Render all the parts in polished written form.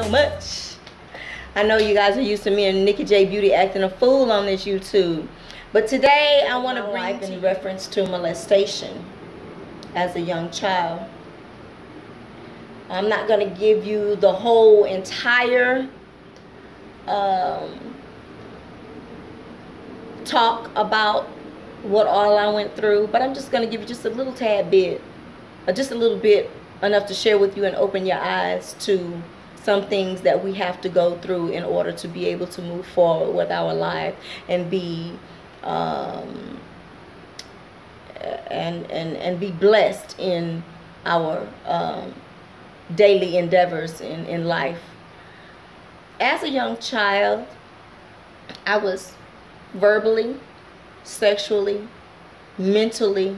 so much. I know you guys are used to me and Nikki J Beauty acting a fool on this YouTube. But today I want to bring in reference to molestation as a young child. I'm not going to give you the whole entire talk about what all I went through, but I'm just going to give you just a little tad bit, just a little bit, enough to share with you and open your eyes to some things that we have to go through in order to be able to move forward with our life and be and be blessed in our daily endeavors in life. As a young child, I was verbally, sexually, mentally,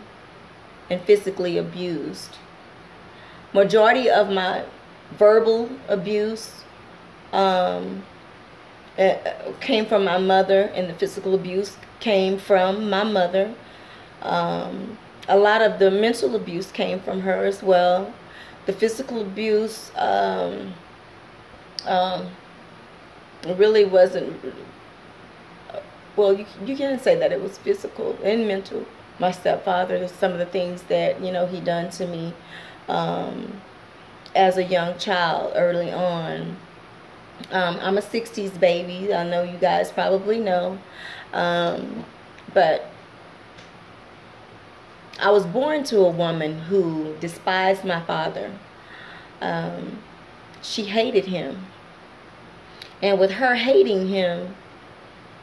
and physically abused. Majority of my verbal abuse came from my mother, and the physical abuse came from my mother. A lot of the mental abuse came from her as well. The physical abuse really wasn't, well, you can't say that it was physical and mental. My stepfather, some of the things that, you know, he done to me as a young child early on. I'm a 60s baby. I know you guys probably know. But I was born to a woman who despised my father. She hated him. And with her hating him,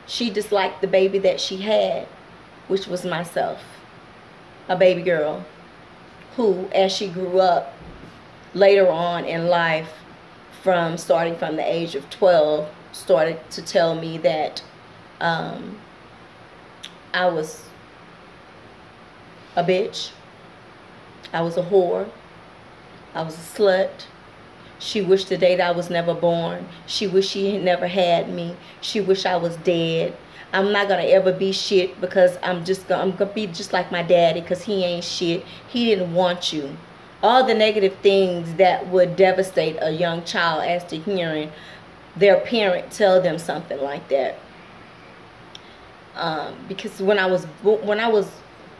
she disliked the baby that she had, which was myself, a baby girl, who, as she grew up later on in life, starting from the age of 12, started to tell me that I was a bitch, I was a whore, I was a slut. She wished the day that I was never born. She wished she had never had me. She wished I was dead. I'm not gonna ever be shit because I'm gonna be just like my daddy because he ain't shit. He didn't want you. All the negative things that would devastate a young child as to hearing their parent tell them something like that. Because when I was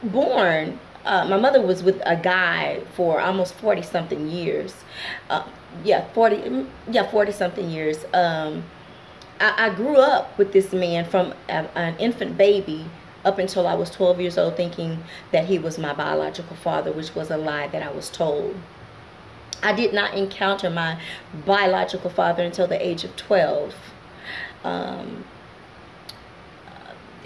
born, my mother was with a guy for almost 40-something years. 40-something years. I grew up with this man from an infant baby up until I was 12 years old, thinking that he was my biological father, which was a lie that I was told. I did not encounter my biological father until the age of 12.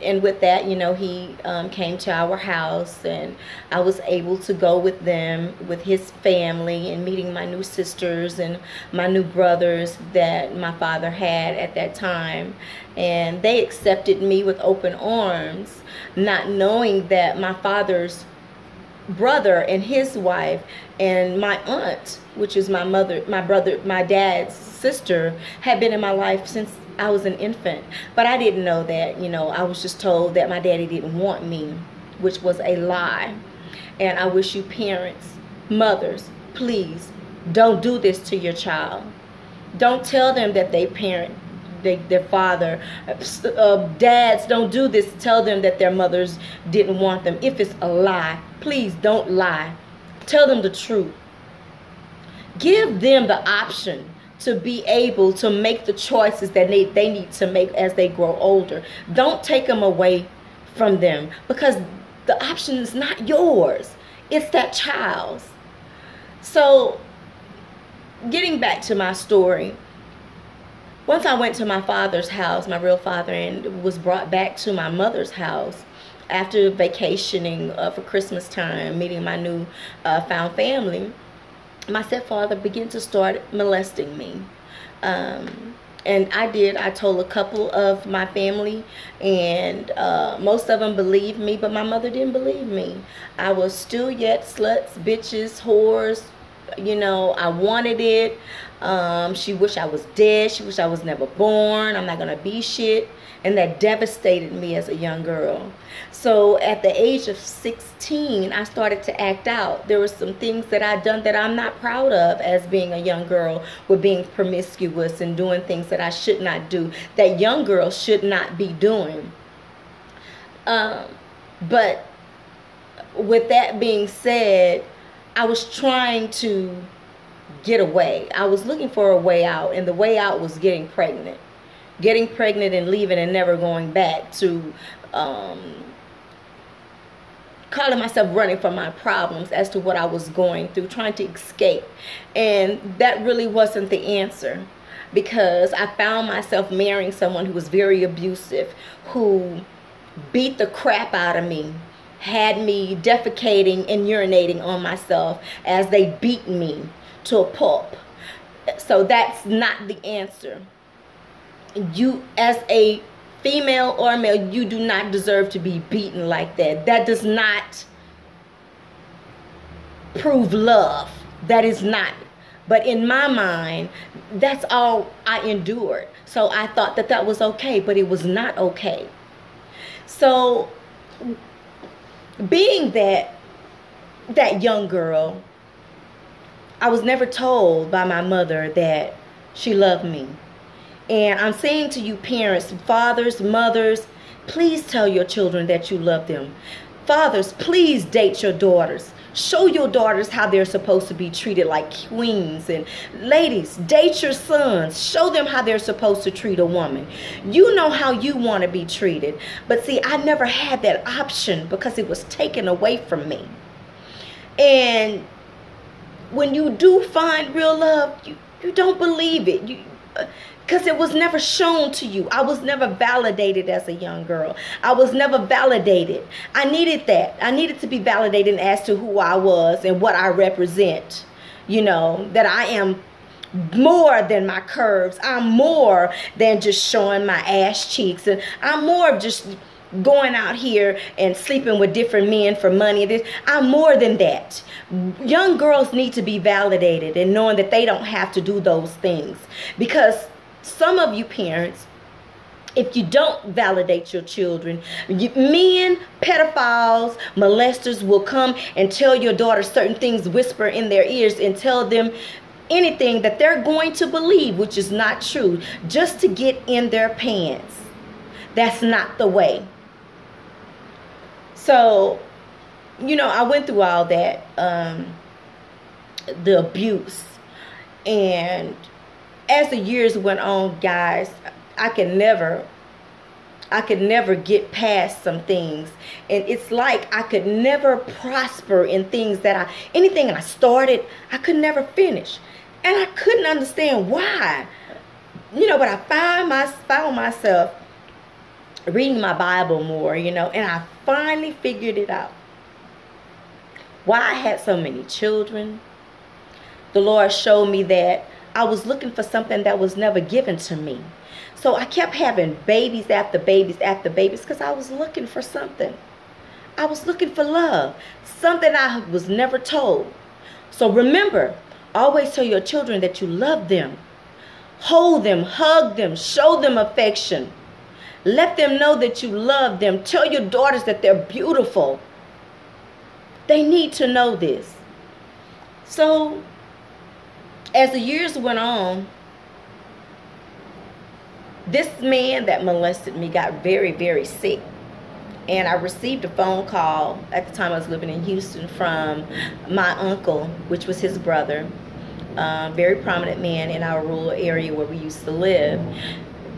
And with that, you know, he came to our house, and I was able to go with them, with his family, and meeting my new sisters and my new brothers that my father had at that time. And they accepted me with open arms, not knowing that my father's brother and his wife and my aunt, which is my dad's sister, had been in my life since I was an infant. But I didn't know that, you know. I was just told that my daddy didn't want me, which was a lie. And I wish you parents, mothers, please don't do this to your child. Don't tell them that their father, dads, don't do this. Tell them that their mothers didn't want them. If it's a lie, please don't lie. Tell them the truth. Give them the option to be able to make the choices that they need to make as they grow older. Don't take them away from them, because the option is not yours. It's that child's. So, getting back to my story, once I went to my father's house, my real father, and was brought back to my mother's house after vacationing for Christmas time, meeting my new found family, my stepfather began to start molesting me. And I told a couple of my family, and most of them believed me, but my mother didn't believe me. I was still yet sluts, bitches, whores, you know. I wanted it. She wished I was dead. She wished I was never born. I'm not gonna be shit. and that devastated me as a young girl. So at the age of 16, I started to act out. There were some things that I'd done that I'm not proud of as being a young girl, with being promiscuous and doing things that I should not do, that young girls should not be doing. But with that being said, I was trying to get away. I was looking for a way out, and the way out was getting pregnant. Getting pregnant and leaving and never going back to calling myself running from my problems as to what I was going through, trying to escape. And that really wasn't the answer, because I found myself marrying someone who was very abusive, who beat the crap out of me, had me defecating and urinating on myself as they beat me to a pulp. So that's not the answer. You, as a female or male, you do not deserve to be beaten like that. That does not prove love. That is not. But in my mind, that's all I endured. So I thought that that was okay, but it was not okay. So being that young girl, I was never told by my mother that she loved me. And I'm saying to you parents, fathers, mothers, please tell your children that you love them. Fathers, please date your daughters. Show your daughters how they're supposed to be treated like queens. And ladies, date your sons. Show them how they're supposed to treat a woman. You know how you want to be treated. But see, I never had that option because it was taken away from me. And when you do find real love, you don't believe it. Because it was never shown to you. I was never validated as a young girl. I was never validated. I needed that. I needed to be validated as to who I was and what I represent. You know, that I am more than my curves. I'm more than just showing my ass cheeks. And I'm more of just going out here and sleeping with different men for money. I'm more than that. Young girls need to be validated and knowing that they don't have to do those things. Because some of you parents, if you don't validate your children, men, pedophiles, molesters will come and tell your daughter certain things, whisper in their ears and tell them anything that they're going to believe, which is not true, just to get in their pants. That's not the way. So, you know, I went through all that, the abuse. And as the years went on, guys, I could never get past some things. And it's like I could never prosper in things that anything I started, I could never finish. And I couldn't understand why. You know, but I found myself reading my Bible more, you know, and I finally figured it out. Why I had so many children. The Lord showed me that I was looking for something that was never given to me. So I kept having babies after babies after babies because I was looking for something. I was looking for love, something I was never told. So remember, always tell your children that you love them. Hold them, hug them, show them affection. Let them know that you love them. Tell your daughters that they're beautiful. They need to know this. So, as the years went on, this man that molested me got very, very sick. And I received a phone call, at the time I was living in Houston, from my uncle, which was his brother. Very prominent man in our rural area where we used to live.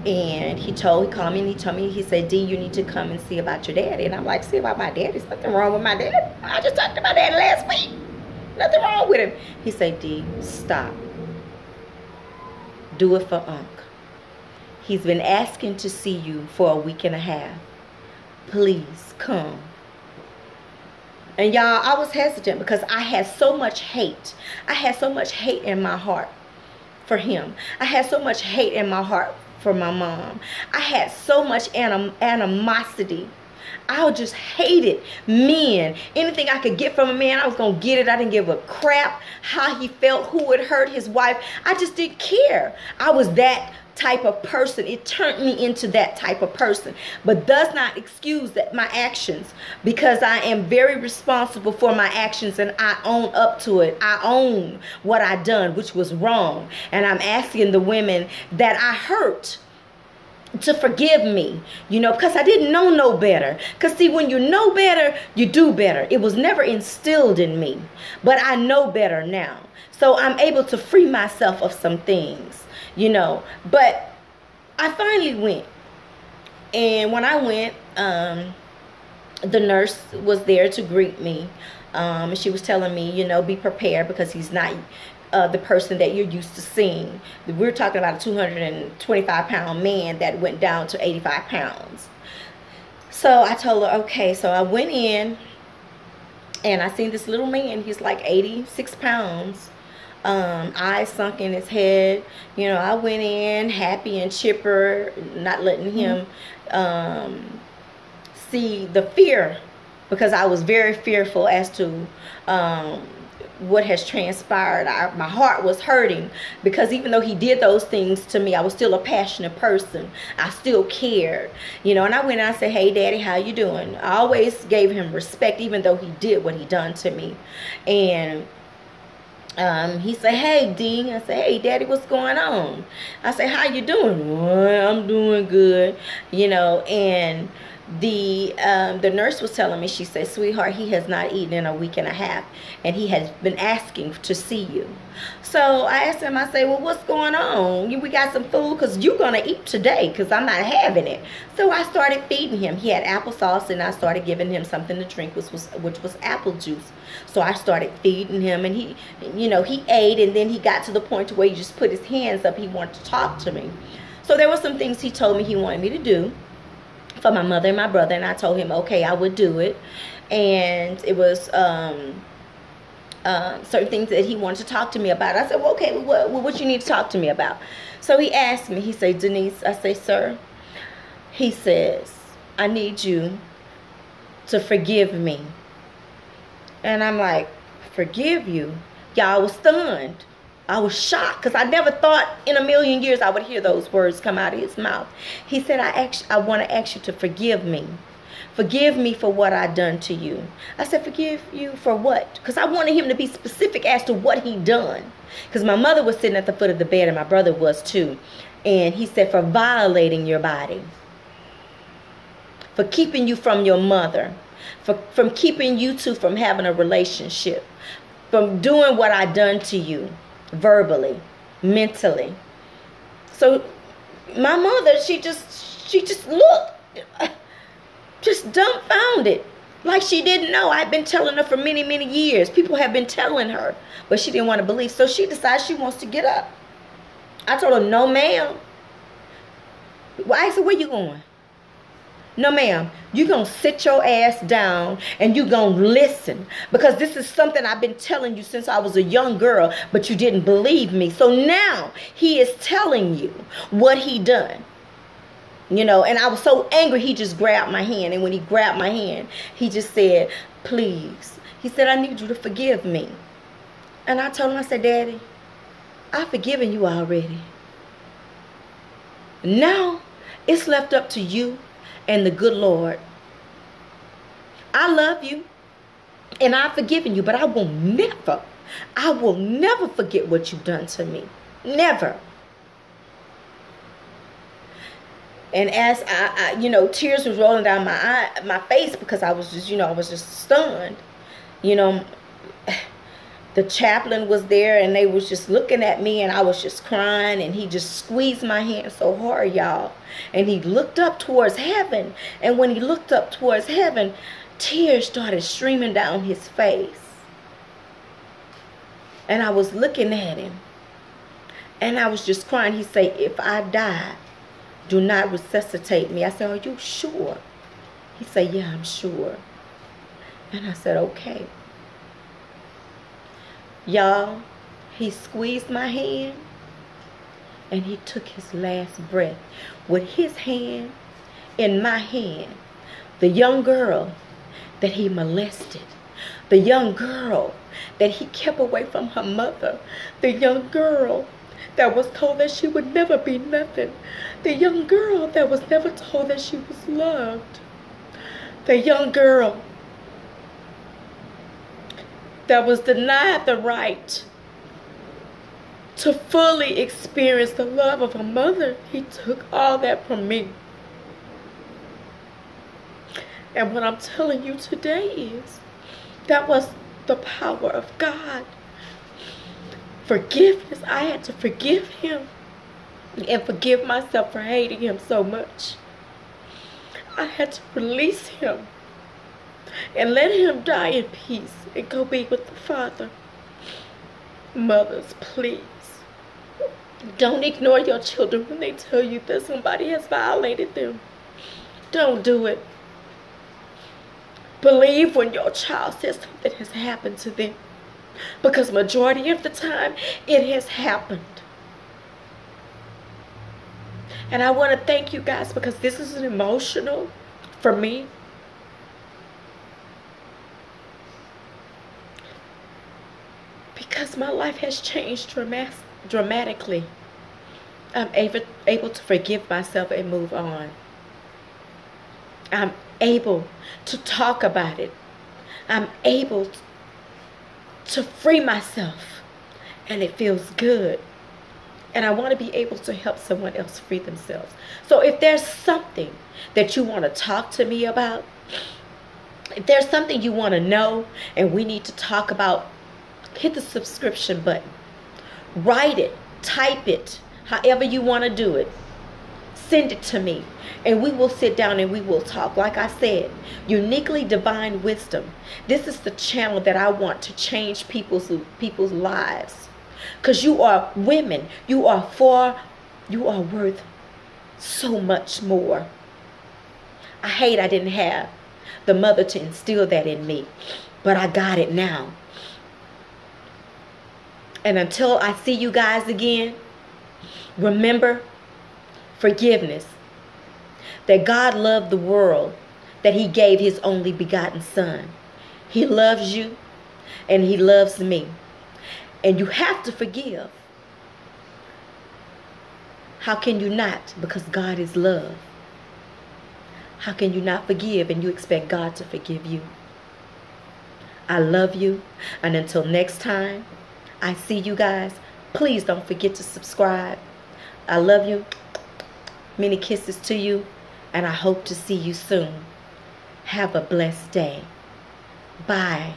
And he called me and he told me, he said, "Dee, you need to come and see about your daddy." And I'm like, "See about my daddy? There's nothing wrong with my dad. I just talked to my dad last week. Nothing wrong with him." He said, "Dee, stop. Do it for Unc. He's been asking to see you for a week and a half. Please come." And y'all, I was hesitant because I had so much hate. I had so much hate in my heart for him. I had so much hate in my heart for my mom. I had so much animosity. I just hated men. Anything I could get from a man, I was going to get it. I didn't give a crap how he felt, who would hurt his wife. I just didn't care. I was that type of person. It turned me into that type of person, but does not excuse that my actions, because I am very responsible for my actions and I own up to it. I own what I done, which was wrong, and I'm asking the women that I hurt to forgive me, you know, because I didn't know no better. Because see, when you know better, you do better. It was never instilled in me, but I know better now, so I'm able to free myself of some things, you know. But I finally went, and when I went, the nurse was there to greet me, and she was telling me, you know, be prepared, because he's not the person that you're used to seeing. We're talking about a 225-pound man that went down to 85 pounds. So I told her, okay. So I went in, and I seen this little man. He's like 86 pounds. Eyes sunk in his head. You know, I went in happy and chipper, not letting him see the fear, because I was very fearful as to what has transpired. My heart was hurting, because even though he did those things to me, I was still a passionate person. I still cared, you know. And I went and I said, hey daddy, how you doing? I always gave him respect, even though he did what he done to me. And he said, hey D. I said, hey daddy, what's going on? I said, how you doing? Well, I'm doing good, you know. And the nurse was telling me, she said, sweetheart, he has not eaten in a week and a half, and he has been asking to see you. So I asked him, I said, well, what's going on? We got some food, because you're going to eat today, because I'm not having it. So I started feeding him. He had applesauce, and I started giving him something to drink, which was apple juice. So I started feeding him, and he, you know, he ate, and then he got to the point where he just put his hands up. He wanted to talk to me. So there were some things he told me he wanted me to do for my mother and my brother, and I told him, okay, I would do it. And it was certain things that he wanted to talk to me about. I said, well, okay, what you need to talk to me about? So he asked me, he said, Denise, I say, sir, he says, I need you to forgive me. And I'm like, forgive you? Y'all, was stunned. I was shocked, because I never thought in a million years I would hear those words come out of his mouth. He said, I want to ask you to forgive me. Forgive me for what I done to you. I said, forgive you for what? Because I wanted him to be specific as to what he done. Because my mother was sitting at the foot of the bed, and my brother was too. And he said, for violating your body. For keeping you from your mother. From keeping you two from having a relationship. From doing what I done to you. Verbally, mentally. So my mother, she just looked, just dumbfounded, like she didn't know. I'd been telling her for many, many years. People have been telling her, but she didn't want to believe. So she decides she wants to get up. I told her, no ma'am. Well, I said, where you going? No ma'am, you're going to sit your ass down and you're going to listen, because this is something I've been telling you since I was a young girl, but you didn't believe me. So now he is telling you what he done. You know, and I was so angry, he just grabbed my hand. And when he grabbed my hand, he just said, please. He said, I need you to forgive me. And I told him, I said, Daddy, I've forgiven you already. Now it's left up to you and the good Lord. I love you and I've forgiven you, but I will never forget what you've done to me. Never. And as I you know, tears was rolling down my face, because I was just stunned. You know, the chaplain was there, and they was just looking at me, and I was just crying, and he just squeezed my hand so hard, y'all. And he looked up towards heaven, and when he looked up towards heaven, tears started streaming down his face. And I was looking at him, and I was just crying. He said, if I die, do not resuscitate me. I said, are you sure? He said, yeah, I'm sure. And I said, okay. Y'all, he squeezed my hand, and he took his last breath with his hand in my hand, The young girl that he molested. The young girl that he kept away from her mother. The young girl that was told that she would never be nothing. The young girl that was never told that she was loved. The young girl that was denied the right to fully experience the love of her mother. He took all that from me. And what I'm telling you today is, that was the power of God. Forgiveness. I had to forgive him and forgive myself for hating him so much. I had to release him and let him die in peace and go be with the Father. Mothers, please, don't ignore your children when they tell you that somebody has violated them. Don't do it. Believe when your child says something has happened to them, because majority of the time it has happened. And I want to thank you guys, because this is an emotional for me. Because my life has changed dramatically. I'm able to forgive myself and move on. I'm able to talk about it. I'm able to free myself, and it feels good. And I want to be able to help someone else free themselves. So if there's something that you want to talk to me about, if there's something you want to know and we need to talk about, hit the subscription button. Write it, type it, however you want to do it. Send it to me, and we will sit down and we will talk. Like I said, Uniquely Divine Wisdom. This is the channel that I want to change people's lives. Because you are women. You are worth so much more. I hate I didn't have the mother to instill that in me, but I got it now. And until I see you guys again, remember forgiveness. That God loved the world, that he gave his only begotten son. He loves you and he loves me. And you have to forgive. How can you not? Because God is love. How can you not forgive and you expect God to forgive you? I love you. And until next time I see you guys, please don't forget to subscribe. I love you. Many kisses to you. And I hope to see you soon. Have a blessed day. Bye.